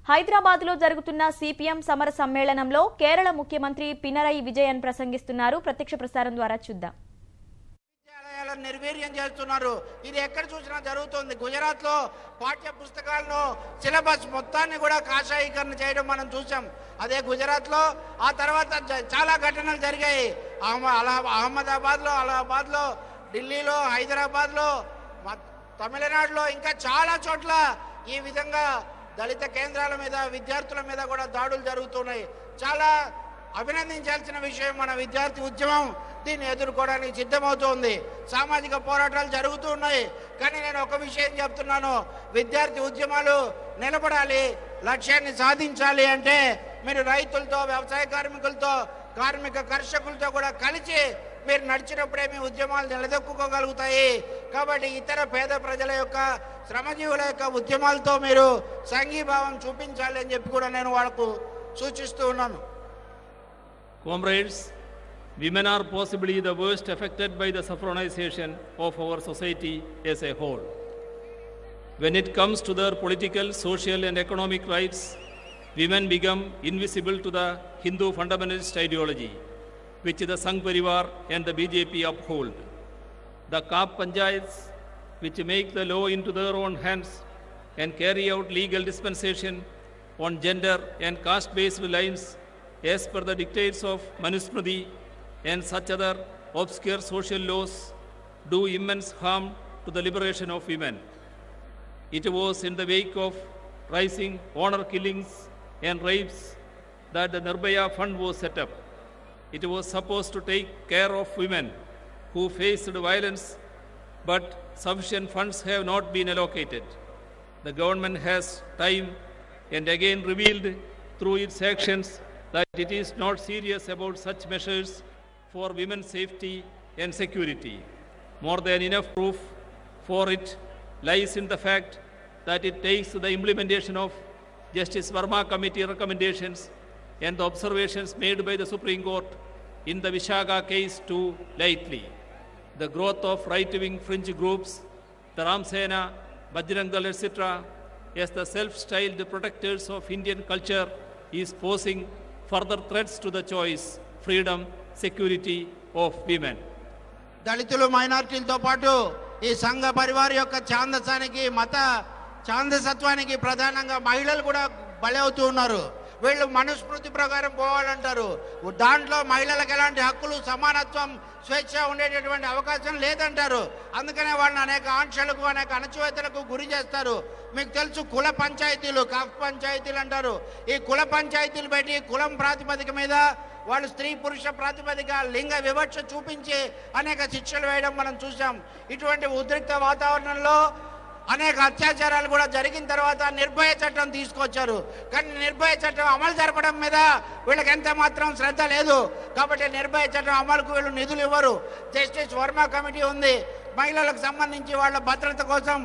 హైదరాబాద్లో జరుగుతున్న సిపిఎం సమర సమ్మేళనంలో కేరళ ముఖ్యమంత్రి పినరయి విజయన్ ప్రసంగిస్తున్నారు. ప్రత్యక్ష ప్రసారం ద్వారా చూద్దాం. విద్యాలయాలను నిర్వీర్యం చేస్తున్నారు. ఇది ఎక్కడ చూసినా జరుగుతుంది. గుజరాత్ లో పాఠ్య పుస్తకాలను సిలబస్ మొత్తాన్ని కూడా కాషాయీకరణ చేయడం మనం చూసాం. అదే గుజరాత్ లో ఆ తర్వాత చాలా ఘటనలు జరిగాయి. అలహాబాద్ లో ఢిల్లీలో, హైదరాబాద్ లో, తమిళనాడులో, ఇంకా చాలా చోట్ల ఈ విధంగా దళిత కేంద్రాల మీద, విద్యార్థుల మీద కూడా దాడులు జరుగుతున్నాయి. చాలా అభినందించాల్సిన విషయం. మన విద్యార్థి ఉద్యమం దీన్ని ఎదుర్కోవడానికి సిద్ధమవుతోంది. సామాజిక పోరాటాలు జరుగుతూ ఉన్నాయి. కానీ నేను ఒక విషయం చెప్తున్నాను, విద్యార్థి ఉద్యమాలు నిలబడాలి, లక్ష్యాన్ని సాధించాలి అంటే మీరు రైతులతో, వ్యవసాయ కార్మికులతో, కర్షకులతో కూడా కలిసి మీరు నడిచినప్పుడే మీ ఉద్యమాలు నిలదొక్కుకోగలుగుతాయి. కాబట్టి ఇతర పేద ప్రజల యొక్క, శ్రమజీవుల యొక్క ఉద్యమాలతో మీరు సంఘీభావం చూపించాలి అని చెప్పి కూడా నేను వాళ్ళకు సూచిస్తూ ఉన్నాను. Comrades, women are possibly the worst affected by the saffronization of our society as a whole. When it comes to their political, social and economic rights, women become invisible to the Hindu fundamentalist ideology, which the Sangh Parivar and the BJP uphold. The Kap Panchayats, which make the law into their own hands and carry out legal dispensation on gender and caste-based lines as per the dictates of Manusmriti and such other obscure social laws, do immense harm to the liberation of women. It was in the wake of rising honor killings and rapes that the Nirbhaya Fund was set up. It was supposed to take care of women who faced violence, but sufficient funds have not been allocated. The government has time and again revealed through its actions that it is not serious about such measures for women's safety and security. More than enough proof for it lies in the fact that it takes the implementation of Justice Verma Committee recommendations and the observations made by the Supreme Court in the Vishaga case too lightly. The growth of right-wing fringe groups, the Ram Sena, Bajrang Dal, etc., as the self-styled protectors of Indian culture, is posing further threats to the choice, freedom, security of women. దళితులు, మైనారిటీలతో పాటు ఈ సంఘ పరివార్ యొక్క ఛాందసానికి, మత ఛాందసత్వానికి ప్రధానంగా మహిళలు కూడా బలి అవుతూ ఉన్నారు. వీళ్ళు మనుస్మృతి ప్రకారం పోవాలంటారు. దాంట్లో మహిళలకు ఎలాంటి హక్కులు, సమానత్వం, స్వేచ్ఛ ఉండేటటువంటి అవకాశం లేదంటారు. అందుకనే వాళ్ళని అనేక ఆంక్షలకు, అనేక అణచివేతలకు గురి చేస్తారు. మీకు తెలుసు, కుల పంచాయతీలు, కఫ్ పంచాయతీలు అంటారు. ఈ కుల పంచాయతీలు పెట్టి కులం ప్రాతిపదిక మీద వాళ్ళు స్త్రీ పురుష ప్రాతిపదిక లింగ వివక్ష చూపించి అనేక శిక్షలు వేయడం మనం చూసాం. ఇటువంటి ఉద్రిక్త వాతావరణంలో అనేక అత్యాచారాలు కూడా జరిగిన తర్వాత నిర్భయ చట్టం తీసుకొచ్చారు. కానీ నిర్భయ చట్టం అమలు జరపడం మీద వీళ్ళకి ఎంత మాత్రం శ్రద్ధ లేదు. కాబట్టి నిర్భయ చట్టం అమలుకు వీళ్ళు నిధులు ఇవ్వరు. జస్టిస్ వర్మ కమిటీ ఉంది, మహిళలకు సంబంధించి వాళ్ళ భద్రత కోసం,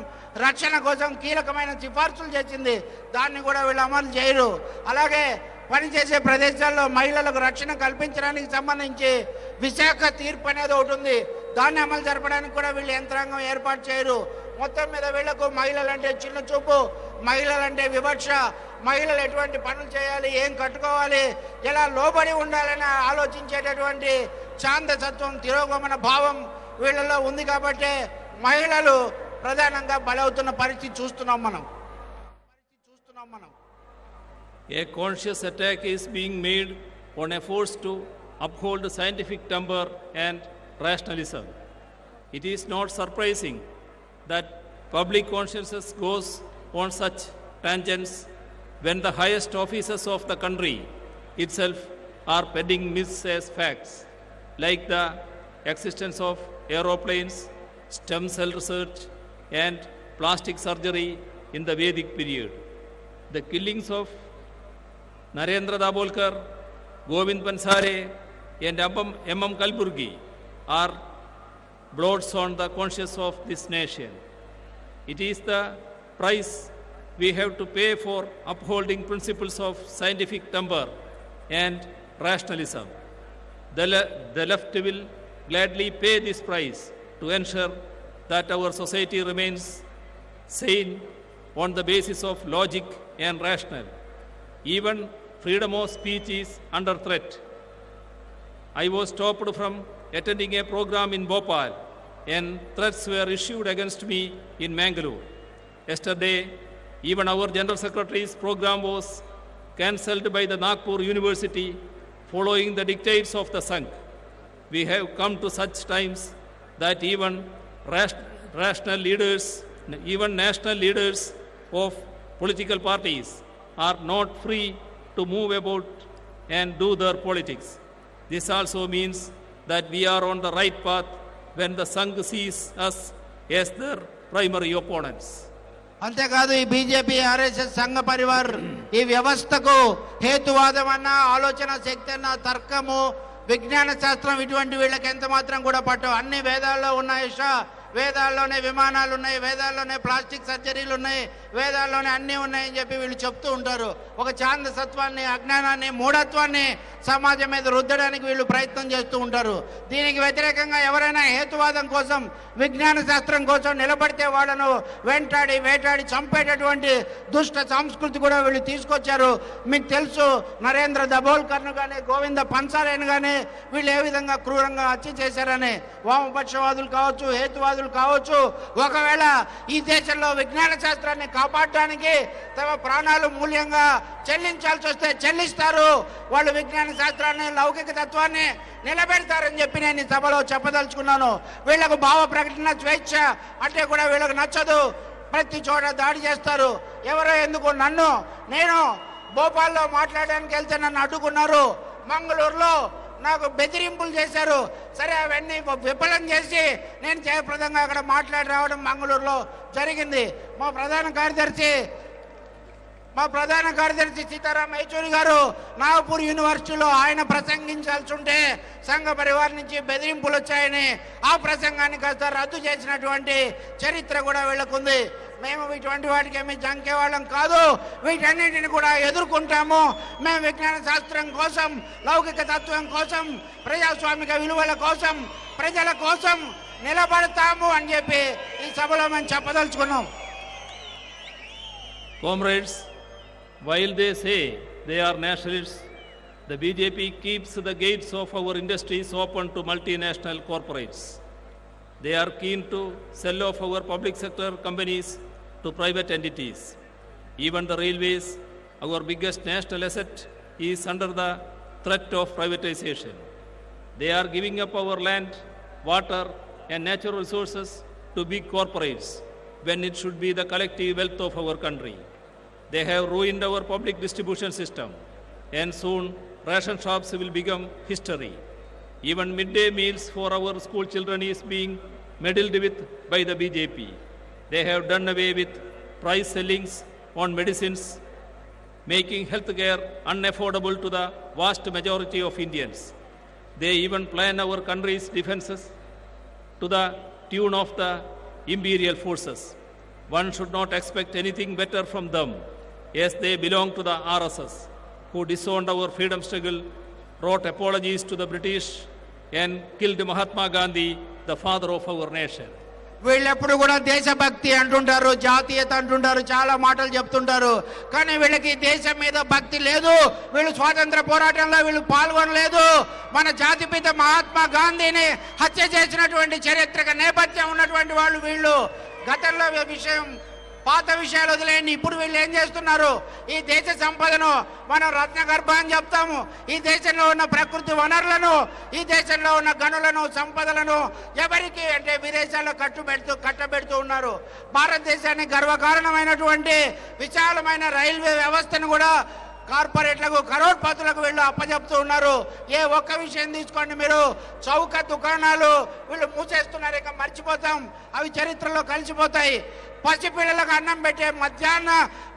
రక్షణ కోసం కీలకమైన సిఫార్సులు చేసింది. దాన్ని కూడా వీళ్ళు అమలు చేయరు. అలాగే పనిచేసే ప్రదేశాల్లో మహిళలకు రక్షణ కల్పించడానికి సంబంధించి విశాఖ తీర్పు అనేది ఒకటి ఉంది. దాన్ని అమలు జరపడానికి కూడా వీళ్ళు యంత్రాంగం ఏర్పాటు చేయరు. మొత్తం మీద వీళ్లకు మహిళలంటే చిన్న చూపు, మహిళలంటే వివక్ష, మహిళలు ఎటువంటి పనులు చేయాలి, ఏం కట్టుకోవాలి, ఎలా లోబడి ఉండాలని ఆలోచించేటటువంటి ఛాందసత్వం, తిరోగమన భావం వీళ్ళలో ఉంది. కాబట్టి మహిళలు ప్రధానంగా బలవుతున్న పరిస్థితి చూస్తున్నాం మనం. A conscious attack is being made on efforts to uphold scientific temper and rationalism. It is not surprising that public consciousness goes on such tangents when the highest officers of the country itself are peddling myths as facts, like the existence of aeroplanes, stem cell research, and plastic surgery in the Vedic period. The killings of Narendra Dabolkar, Govind Pansare, and M.M. Kalburgi are blots on the conscience of this nation. It is the price we have to pay for upholding principles of scientific temper and rationalism. The left will gladly pay this price to ensure that our society remains sane on the basis of logic and rational. Even freedom of speech is under threat. I was stopped from attending a program in Bhopal and threats were issued against me in Mangalore. Yesterday, even our General Secretary's program was cancelled by the Nagpur University following the dictates of the Sangh. We have come to such times that even national leaders of political parties are not free to move about and do their politics. This also means that we are on the right path when the Sangh sees us as their primary opponents. అంతేకాదు ఈ BJP RSS సంఘ పరివార్ ఈ వ్యవస్థకు హేతువాదం అన్న ఆలోచన శక్తి అన్న తర్కము విజ్ఞాన శాస్త్రం ఇటువంటి వీళ్ళకి ఎంత మాత్రం కూడా పట్టవు. అన్ని వేదాల్లో ఉన్నాయి, వేదాల్లోనే విమానాలు ఉన్నాయి, వేదాల్లోనే ప్లాస్టిక్ సర్జరీలు ఉన్నాయి, వేదాల్లోనే అన్నీ ఉన్నాయని చెప్పి వీళ్ళు చెప్తూ ఉంటారు. ఒక ఛాందసత్వాన్ని, అజ్ఞానాన్ని, మూఢత్వాన్ని సమాజం మీద రుద్దడానికి వీళ్ళు ప్రయత్నం చేస్తూ ఉంటారు. దీనికి వ్యతిరేకంగా ఎవరైనా హేతువాదం కోసం, విజ్ఞాన శాస్త్రం కోసం నిలబడితే వాళ్ళను వేటాడి చంపేటటువంటి దుష్ట సంస్కృతి కూడా వీళ్ళు తీసుకొచ్చారు. మీకు తెలుసు, నరేంద్ర దబోల్కర్ను కానీ, గోవింద పన్సారేను కానీ వీళ్ళు ఏ విధంగా క్రూరంగా హత్య చేశారని. వామపక్షవాదులు కావచ్చు, హేతువాదులు కావచ్చు, ఒకవేళ ఈ దేశంలో విజ్ఞాన శాస్త్రాన్ని కాపాడడానికి తమ ప్రాణాలు మూల్యంగా చెల్లించాల్సి వస్తే చెల్లిస్తారు. వాళ్ళు విజ్ఞాన శాస్త్రాన్ని, లౌకిక తత్వాన్ని నిలబెడతారని చెప్పి నేను ఈ సభలో చెప్పదలుచుకున్నాను. వీళ్ళకు భావ ప్రకటన స్వేచ్ఛ అంటే కూడా వీళ్ళకు నచ్చదు. ప్రతి చోట దాడి చేస్తారు. ఎవరో ఎందుకు నేను భోపాల్లో మాట్లాడడానికి వెళ్తే నన్ను అడ్డుకున్నారు, మంగళూరులో నాకు బెదిరింపులు చేశారు. సరే, అవన్నీ విఫలం చేసి నేను జయప్రదంగా అక్కడ మాట్లాడి రావడం మంగళూరులో జరిగింది. మా ప్రధాన కార్యదర్శి సీతారాం యేచూరి గారు నాగపూర్ యూనివర్సిటీలో ఆయన ప్రసంగించాల్సి ఉంటే సంఘ పరివార్ నుంచి బెదిరింపులు వచ్చాయని ఆ ప్రసంగాన్ని కాస్త రద్దు చేసినటువంటి చరిత్ర కూడా వీళ్ళకుంది. మేము ఇటువంటి వాటికి ఏమి జంకేవాళ్ళం కాదు, వీటన్నింటిని కూడా ఎదుర్కొంటాము. మేము విజ్ఞాన శాస్త్రం కోసం, లౌకిక తత్వం కోసం, ప్రజాస్వామిక విలువల కోసం, ప్రజల కోసం నిలబడతాము అని చెప్పి ఈ సభలో మేము చెప్పదలుచుకున్నాం. Comrades, while they say they are nationalists, the BJP keeps the gates of our industries open to multinational corporates. They are keen to sell off our public sector companies to private entities. Even the railways, our biggest national asset, is under the threat of privatization. They are giving up our land, water, and natural resources to big corporates when it should be the collective wealth of our country. They have ruined our public distribution system, and soon ration shops will become history. Even midday meals for our school children is being meddled with by the BJP. They have done away with price sellings on medicines, making healthcare unaffordable to the vast majority of Indians. They even plan our country's defenses to the tune of the imperial forces. One should not expect anything better from them, as they belong to the RSS, who disowned our freedom struggle, wrote apologies to the British, and killed Mahatma Gandhi, the father of our nation. వీళ్ళెప్పుడు కూడా దేశభక్తి అంటుంటారు, జాతీయత అంటుంటారు, చాలా మాటలు చెప్తుంటారు. కానీ వీళ్ళకి దేశం మీద భక్తి లేదు. వీళ్ళు స్వాతంత్ర పోరాటంలో వీళ్ళు పాల్గొనలేదు. మన జాతిపిత మహాత్మా గాంధీని హత్య చేసినటువంటి చరిత్రక నేపథ్యం ఉన్నటువంటి వాళ్ళు వీళ్ళు. గతంలో పాత విషయాలు వదిలేయండి. ఇప్పుడు వీళ్ళు ఏం చేస్తున్నారు? ఈ దేశ సంపదను మనం రత్నగర్భ అని చెప్తాము. ఈ దేశంలో ఉన్న ప్రకృతి వనరులను, ఈ దేశంలో ఉన్న గనులను, సంపదలను ఎవరికి అంటే విదేశాల్లో కట్టబెడుతూ ఉన్నారు. భారతదేశానికి గర్వకారణమైనటువంటి విశాలమైన రైల్వే వ్యవస్థను కూడా కార్పొరేట్లకు, కరోడ్పతులకు వీళ్ళు అప్పచెప్తూ ఉన్నారు. ఏ ఒక్క విషయం తీసుకోండి మీరు, చౌక దుకాణాలు వీళ్ళు మూసేస్తున్నారు. ఇక మర్చిపోతాం, అవి చరిత్రలో కలిసిపోతాయి. పసిపిల్లలకు అన్నం పెట్టే మధ్యాహ్న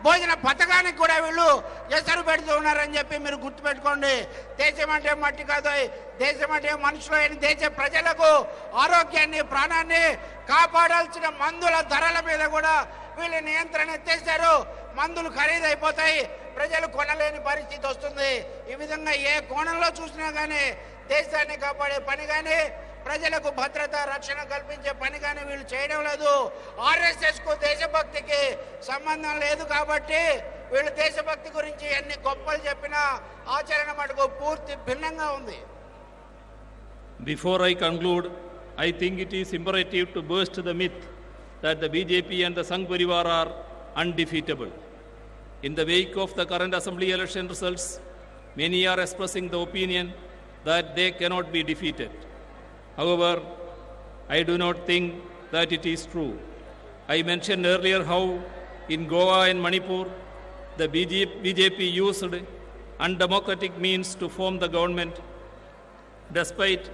భోజన పథకానికి కూడా వీళ్ళు ఎసరు పెడుతూ ఉన్నారని చెప్పి మీరు గుర్తుపెట్టుకోండి. దేశం అంటే మట్టి కాదు, దేశం అంటే మనుషులు అయిన దేశ ప్రజలకు ఆరోగ్యాన్ని, ప్రాణాన్ని కాపాడాల్సిన మందుల ధరల మీద కూడా వీళ్ళు నియంత్రణ ఎత్తేసారు. మందులు ఖరీదైపోతాయి, ప్రజలు కొనలేని పరిస్థితి వస్తుంది. ఈ విధంగా ఏ కోణంలో చూసినా కానీ దేశాన్ని కాపాడే పని కానీ, ప్రజలకు భద్రత, రక్షణ కల్పించే పని కానీ వీళ్ళు చేయడం లేదు. ఆర్ఎస్ఎస్ కు దేశభక్తికి సంబంధం లేదు కాబట్టి వీళ్ళు దేశభక్తి గురించి ఎన్ని గొప్పలు చెప్పినా ఆచరణ మటుకు పూర్తి భిన్నంగా ఉంది. Before I conclude, I think it is imperative to burst the myth that the BJP and the Sangh Parivar are undefeatable. In the wake of the current assembly election results, many are expressing the opinion that they cannot be defeated. However, I do not think that it is true. I mentioned earlier how in Goa and Manipur, the BJP used undemocratic means to form the government despite